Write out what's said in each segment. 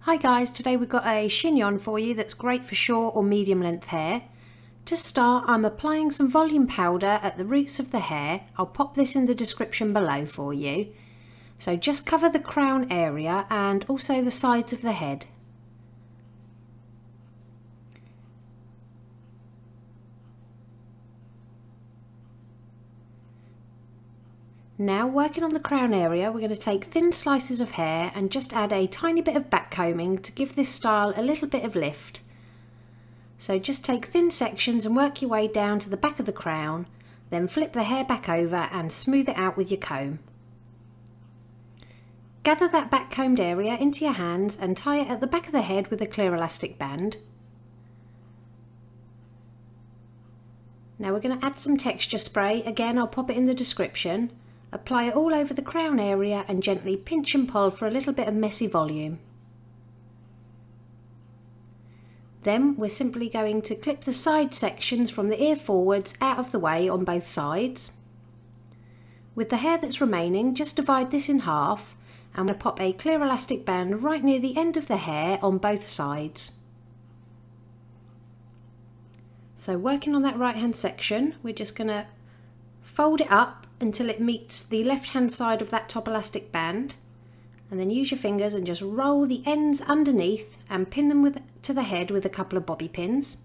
Hi guys, today we've got a chignon for you that's great for short or medium length hair. To start, I'm applying some volume powder at the roots of the hair. I'll pop this in the description below for you. So just cover the crown area and also the sides of the head. Now, working on the crown area, we're going to take thin slices of hair and just add a tiny bit of back combing to give this style a little bit of lift. So just take thin sections and work your way down to the back of the crown, then flip the hair back over and smooth it out with your comb. Gather that back combed area into your hands and tie it at the back of the head with a clear elastic band. Now we're going to add some texture spray. Again, I'll pop it in the description. Apply it all over the crown area and gently pinch and pull for a little bit of messy volume. Then we're simply going to clip the side sections from the ear forwards out of the way on both sides. With the hair that's remaining, just divide this in half and we'll pop a clear elastic band right near the end of the hair on both sides. So working on that right hand section, we're just going to fold it up until it meets the left hand side of that top elastic band, and then use your fingers and just roll the ends underneath and pin them to the head with a couple of bobby pins.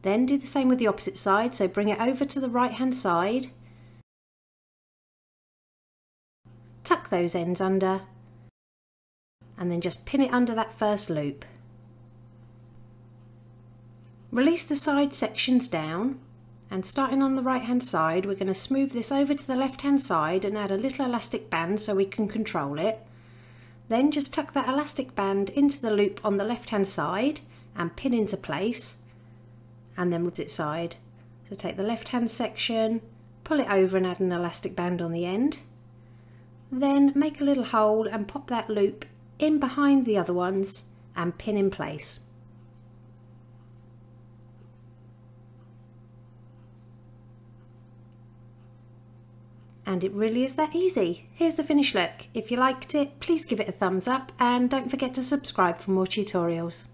Then do the same with the opposite side, so bring it over to the right hand side, tuck those ends under, and then just pin it under that first loop. Release the side sections down, and starting on the right hand side, we're going to smooth this over to the left hand side and add a little elastic band so we can control it. Then just tuck that elastic band into the loop on the left hand side and pin into place, and then opposite side. So take the left hand section, pull it over and add an elastic band on the end. Then make a little hole and pop that loop in behind the other ones and pin in place. And it really is that easy. Here's the finished look. If you liked it, please give it a thumbs up and don't forget to subscribe for more tutorials.